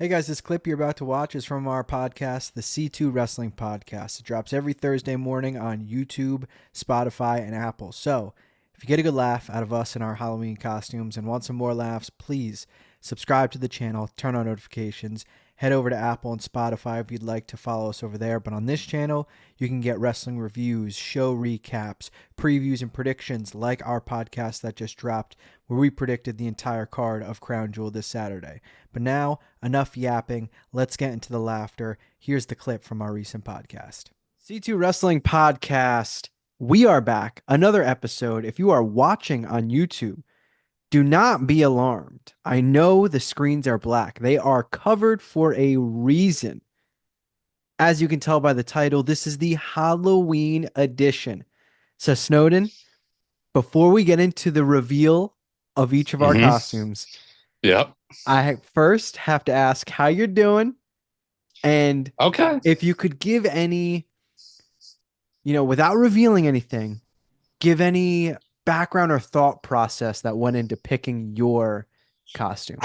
Hey guys, this clip you're about to watch is from our podcast, the C2Wrestling podcast. It drops every Thursday morning on YouTube, Spotify, and Apple. So, if you get a good laugh out of us in our Halloween costumes and want some more laughs, please subscribe to the channel, turn on notifications, head over to Apple and Spotify if you'd like to follow us over there. But on this channel, you can get wrestling reviews, show recaps, previews, and predictions like our podcast that just dropped, where we predicted the entire card of Crown Jewel this Saturday. But now, enough yapping. Let's get into the laughter. Here's the clip from our recent podcast. C2 Wrestling Podcast. We are back. Another episode. If you are watching on YouTube, do not be alarmed. I know the screens are black. They are covered for a reason. As you can tell by the title, this is the Halloween edition. So, Snowden, before we get into the reveal of each of our costumes, Yep. I first have to ask how you're doing. And if you could give any, without revealing anything, give any background or thought process that went into picking your costume.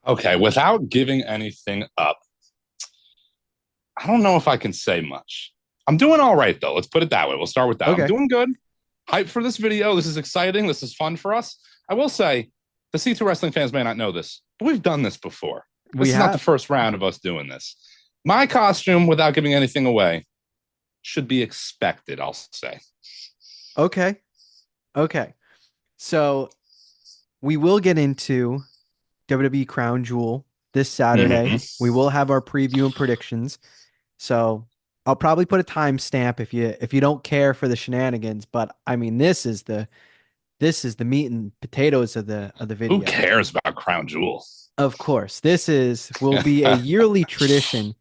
Okay, without giving anything up, I don't know if I can say much. I'm doing all right, though. Let's put it that way. We'll start with that. Okay. I'm doing good. Hyped for this video. This is exciting. This is fun for us. I will say, the C2 Wrestling fans may not know this, but we've done this before. This is not the first round of us doing this. My costume, without giving anything away, should be expected, I'll say. Okay. So we will get into WWE Crown Jewel this Saturday. We will have our preview and predictions. So I'll probably put a timestamp if you don't care for the shenanigans. But I mean, this is the meat and potatoes of the video. Who cares about Crown Jewel? Of course, will be a yearly tradition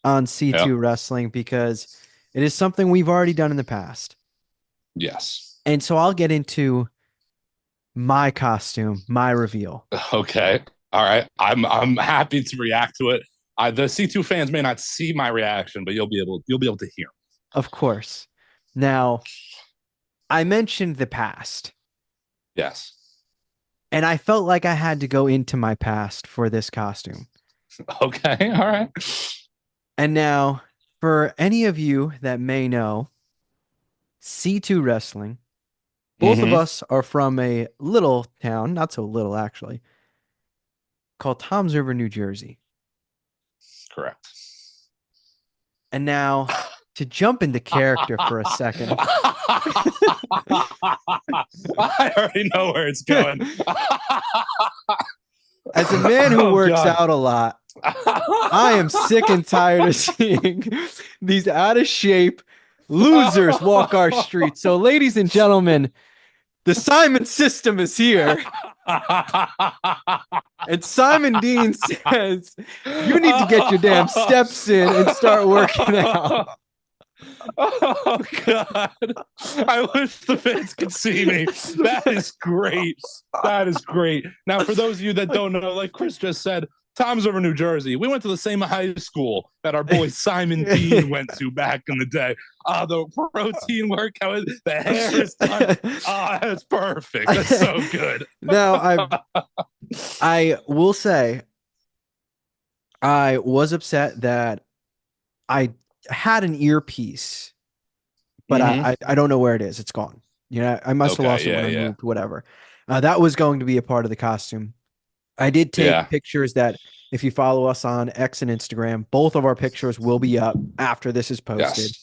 on C2 Wrestling because it is something we've already done in the past. Yes. And so I'll get into my costume, my reveal. Okay. All right. I'm happy to react to it. The C2 fans may not see my reaction, but you'll be able to hear. Of course. Now, I mentioned the past. Yes. And I felt like I had to go into my past for this costume. Okay. All right. And now, for any of you that may know, C2 Wrestling, both of us are from a little town, not so little actually, called Toms River, New Jersey. Correct. And now, to jump into character for a second. I already know where it's going. As a man who works out a lot, I am sick and tired of seeing these out of shape losers walk our streets. So, ladies and gentlemen, the Simon system is here. And Simon Dean says, you need to get your damn steps in and start working out. Oh, God. I wish the fans could see me. That is great. That is great. Now, for those of you that don't know, like Chris just said, Toms River, New Jersey. We went to the same high school that our boy Simon Dean went to back in the day. The protein workout, the hair is done. That's perfect. That's so good. Now, I will say, I was upset that I had an earpiece, but I don't know where it is. It's gone. I must have lost it when I moved, whatever. That was going to be a part of the costume. I did take pictures that, if you follow us on X and Instagram, both of our pictures will be up after this is posted.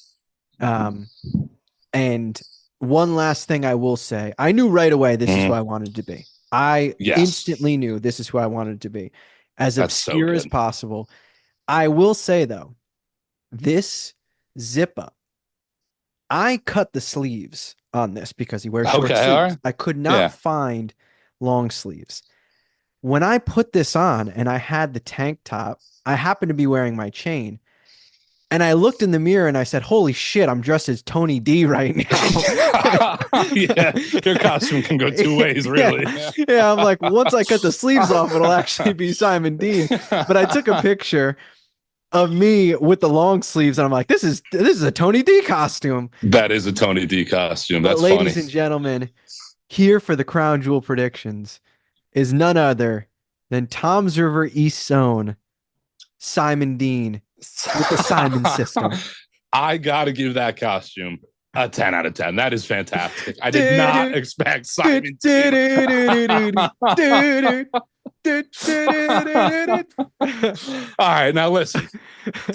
Yes. And one last thing I will say, I knew right away this is who I wanted to be. I instantly knew this is who I wanted to be. As obscure as possible. I will say, though, this zip up, I cut the sleeves on this because he wears short sleeves. Right. I could not find long sleeves. When I put this on and I had the tank top, I happened to be wearing my chain. And I looked in the mirror and I said, holy shit, I'm dressed as Tony D right now. Your costume can go two ways, really. Yeah, I'm like, once I cut the sleeves off, it'll actually be Simon Dean. But I took a picture of me with the long sleeves, and I'm like, this is a Tony D costume. That is a Tony D costume. That's funny. Ladies and gentlemen, here for the Crown Jewel predictions is none other than Toms River East Zone, Simon Dean with the Simon system. I gotta give that costume a 10 out of 10. That is fantastic. I did not expect Simon Dean. All right, now listen.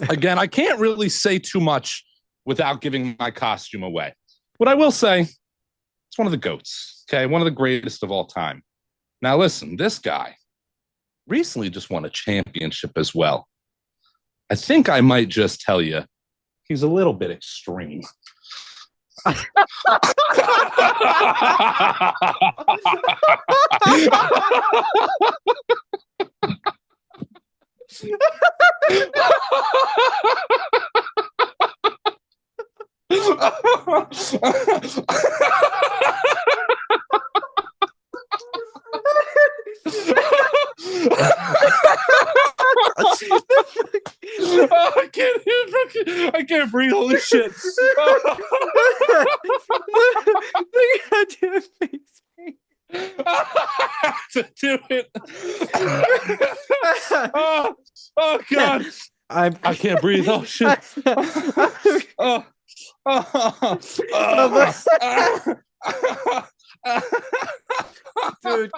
Again, I can't really say too much without giving my costume away. What I will say, it's one of the GOATs, okay? One of the greatest of all time. Now listen, this guy recently just won a championship as well. I think I might just tell you, he's a little bit extreme. I can't breathe. Holy shit. To do it. Oh God. I can't breathe. Oh shit. Dude,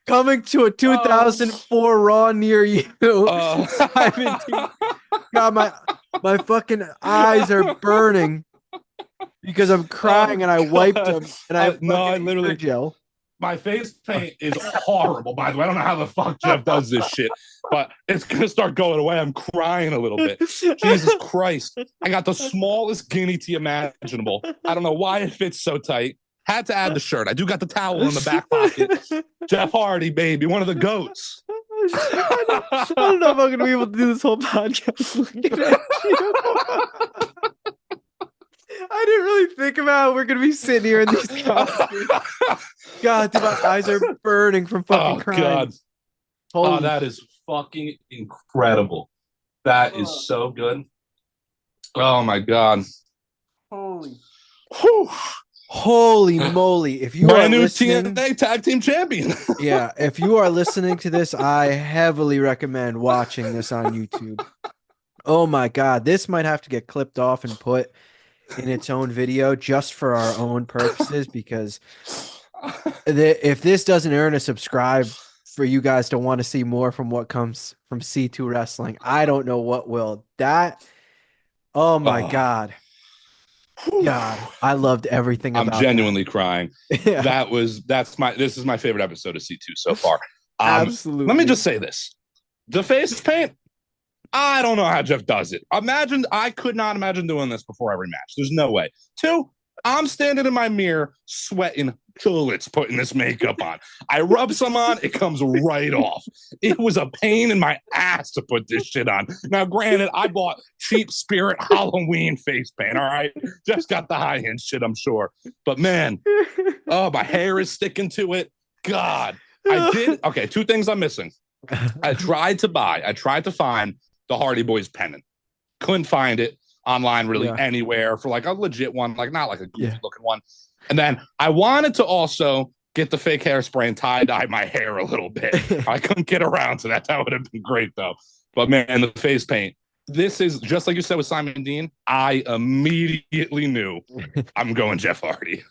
coming to a 2004 Raw near you. Simon Dean. God, my fucking eyes are burning because I'm crying and I wiped them and I literally gel. My face paint is horrible, by the way. I don't know how the fuck Jeff does this shit, but it's gonna start going away. I'm crying a little bit. Jesus Christ. I got the smallest guinea tee imaginable. I don't know why it fits so tight. Had to add the shirt. I do got the towel in the back pocket. Jeff Hardy, baby, one of the GOATs. I don't know if I'm gonna be able to do this whole podcast looking at you. I didn't really think about we're gonna be sitting here in these costumes. God, dude, my eyes are burning from fucking crying. God. Oh, that is fucking incredible. That is so good. Oh my God. Holy. Whew. Holy moly. If you brand are new listening, TNA Tag Team Champion. Yeah, if you are listening to this, I heavily recommend watching this on YouTube. Oh my God, this might have to get clipped off and put in its own video just for our own purposes, because if this doesn't earn a subscribe for you guys to want to see more from what comes from C2 Wrestling, I don't know what will. Oh my God. God, I loved everything about it. I'm genuinely crying. Yeah. This is my favorite episode of C2 so far. Absolutely. Let me just say this. The face paint, I don't know how Jeff does it. I could not imagine doing this before every match. There's no way. 2, I'm standing in my mirror sweating bullets putting this makeup on. I rub some on, it comes right off. It was a pain in my ass to put this shit on. Now, granted, I bought cheap Spirit Halloween face paint, all right? Just got the high-end shit, I'm sure. But man, my hair is sticking to it. God. Okay, 2 things I'm missing. I tried to find the Hardy Boys pennant. Couldn't find it online really anywhere for like a legit one, like not like a goofy looking one. And then I wanted to also get the fake hairspray and tie-dye my hair a little bit. I couldn't get around to that. That would have been great though. But man, the face paint. This is just like you said with Simon Dean. I immediately knew I'm going Jeff Hardy.